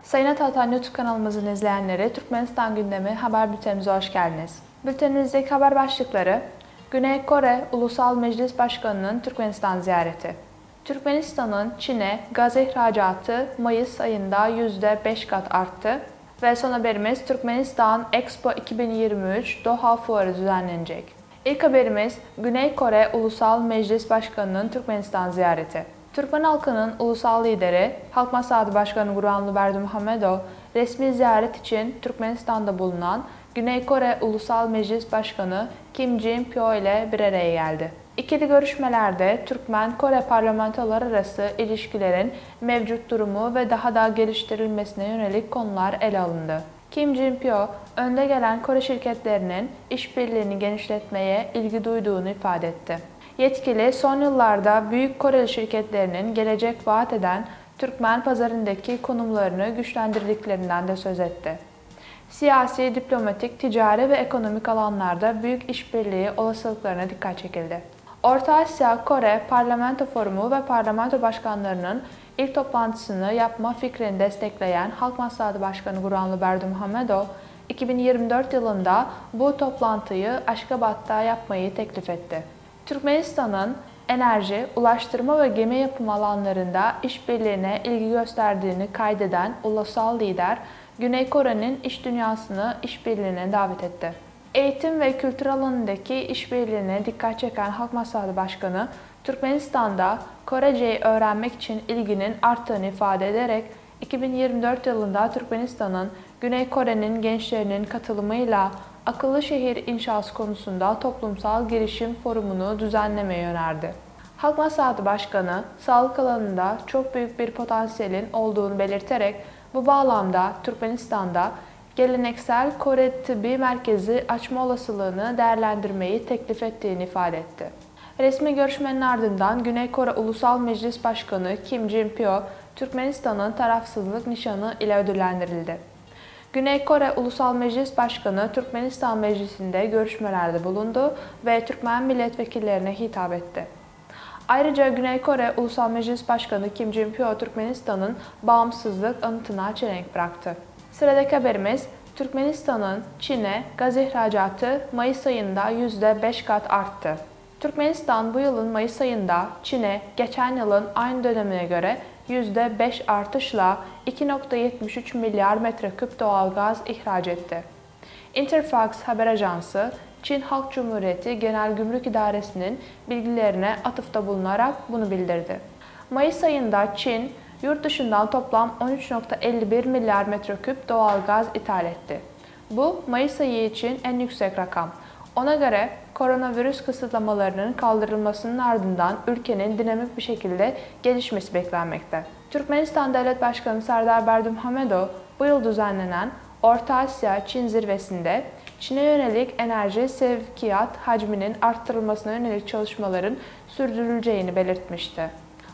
Sayın Atatan YouTube kanalımızın izleyenleri, Türkmenistan gündemi haber bültenimize hoş geldiniz. Bültenimizdeki haber başlıkları: Güney Kore Ulusal Meclis Başkanı'nın Türkmenistan ziyareti. Türkmenistan'ın Çin'e gaz ihracatı Mayıs ayında %5 kat arttı. Ve son haberimiz, Türkmenistan Expo 2023 Doha Fuarı düzenlenecek. İlk haberimiz, Güney Kore Ulusal Meclis Başkanı'nın Türkmenistan ziyareti. Türkmen halkının ulusal lideri, Halk Maslahatı Başkanı Gurbanguly Berdimuhamedov, resmi ziyaret için Türkmenistan'da bulunan Güney Kore Ulusal Meclis Başkanı Kim Jin-pyo ile bir araya geldi. İkili görüşmelerde Türkmen-Kore parlamentolar arası ilişkilerin mevcut durumu ve daha da geliştirilmesine yönelik konular ele alındı. Kim Jin-pyo, önde gelen Kore şirketlerinin işbirliğini genişletmeye ilgi duyduğunu ifade etti. Yetkili, son yıllarda büyük Koreli şirketlerinin gelecek vaat eden Türkmen pazarındaki konumlarını güçlendirdiklerinden de söz etti. Siyasi, diplomatik, ticari ve ekonomik alanlarda büyük işbirliği olasılıklarına dikkat çekildi. Orta Asya-Kore Parlamento Forumu ve parlamento başkanlarının ilk toplantısını yapma fikrini destekleyen Halk Maslahatı Başkanı Gurbanguly Berdimuhamedov, 2024 yılında bu toplantıyı Aşgabat'ta yapmayı teklif etti. Türkmenistan'ın enerji, ulaştırma ve gemi yapımı alanlarında işbirliğine ilgi gösterdiğini kaydeden ulusal lider, Güney Kore'nin iş dünyasını işbirliğine davet etti. Eğitim ve kültür alanındaki işbirliğine dikkat çeken Halk Maslahatı Başkanı, Türkmenistan'da Korece'yi öğrenmek için ilginin arttığını ifade ederek, 2024 yılında Türkmenistan'ın Güney Kore'nin gençlerinin katılımıyla akıllı şehir inşası konusunda toplumsal girişim forumunu düzenlemeyi önerdi. Halk Maslahatı Başkanı, sağlık alanında çok büyük bir potansiyelin olduğunu belirterek, bu bağlamda Türkmenistan'da geleneksel Kore Tıbbi Merkezi açma olasılığını değerlendirmeyi teklif ettiğini ifade etti. Resmi görüşmenin ardından Güney Kore Ulusal Meclis Başkanı Kim Jin-pyo, Türkmenistan'ın tarafsızlık nişanı ile ödüllendirildi. Güney Kore Ulusal Meclis Başkanı Türkmenistan Meclisi'nde görüşmelerde bulundu ve Türkmen milletvekillerine hitap etti. Ayrıca Güney Kore Ulusal Meclis Başkanı Kim Jin-pyo, Türkmenistan'ın bağımsızlık anıtına çelenk bıraktı. Sıradaki haberimiz, Türkmenistan'ın Çin'e gaz ihracatı Mayıs ayında %5 kat arttı. Türkmenistan bu yılın Mayıs ayında Çin'e geçen yılın aynı dönemine göre %5 artışla 2,73 milyar metreküp doğalgaz ihraç etti. Interfax haber ajansı, Çin Halk Cumhuriyeti Genel Gümrük İdaresi'nin bilgilerine atıfta bulunarak bunu bildirdi. Mayıs ayında Çin, yurt dışından toplam 13,51 milyar metreküp doğalgaz ithal etti. Bu, Mayıs ayı için en yüksek rakam. Ona göre koronavirüs kısıtlamalarının kaldırılmasının ardından ülkenin dinamik bir şekilde gelişmesi beklenmekte. Türkmenistan Devlet Başkanı Serdar Berdimuhamedov, bu yıl düzenlenen Orta Asya-Çin zirvesinde Çin'e yönelik enerji sevkiyat hacminin arttırılmasına yönelik çalışmaların sürdürüleceğini belirtmişti.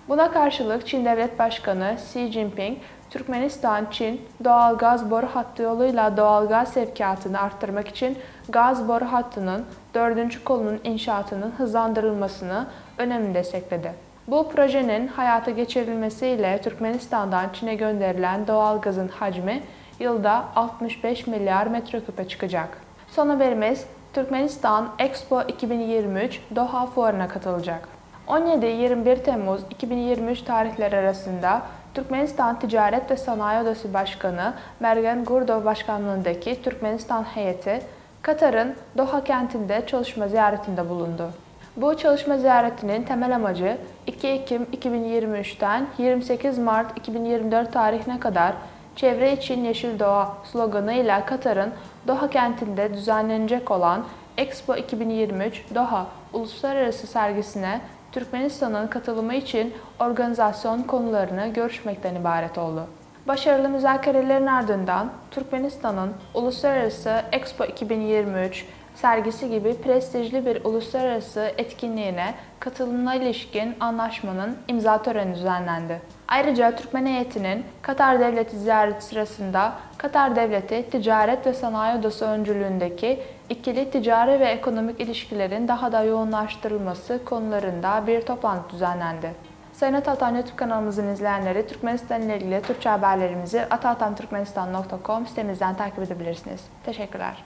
Buna karşılık Çin Devlet Başkanı Xi Jinping, Türkmenistan-Çin doğalgaz boru hattı yoluyla doğalgaz sevkiyatını arttırmak için gaz boru hattının 4. kolunun inşaatının hızlandırılmasını önemli destekledi. Bu projenin hayata geçirilmesiyle Türkmenistan'dan Çin'e gönderilen doğalgazın hacmi yılda 65 milyar metreküpe çıkacak. Son haberimiz, Türkmenistan Expo 2023 Doha Fuarı'na katılacak. 17-21 Temmuz 2023 tarihleri arasında Türkmenistan Ticaret ve Sanayi Odası Başkanı Mergen Gurdov başkanlığındaki Türkmenistan heyeti, Katar'ın Doha kentinde çalışma ziyaretinde bulundu. Bu çalışma ziyaretinin temel amacı 2 Ekim 2023'ten 28 Mart 2024 tarihine kadar "Çevre için Yeşil Doğa" sloganıyla Katar'ın Doha kentinde düzenlenecek olan Expo 2023 Doha Uluslararası sergisine Türkmenistan'ın katılımı için organizasyon konularını görüşmekten ibaret oldu. Başarılı müzakerelerin ardından Türkmenistan'ın Uluslararası Expo 2023 sergisi gibi prestijli bir uluslararası etkinliğine katılımına ilişkin anlaşmanın imza töreni düzenlendi. Ayrıca Türkmen heyetinin Katar Devleti ziyareti sırasında Katar Devleti Ticaret ve Sanayi Odası öncülüğündeki ikili ticari ve ekonomik ilişkilerin daha da yoğunlaştırılması konularında bir toplantı düzenlendi. Sayın Atatan YouTube kanalımızın izleyenleri Türkmenistan ile ilgili Türkçe haberlerimizi atatanturkmenistan.com sitemizden takip edebilirsiniz. Teşekkürler.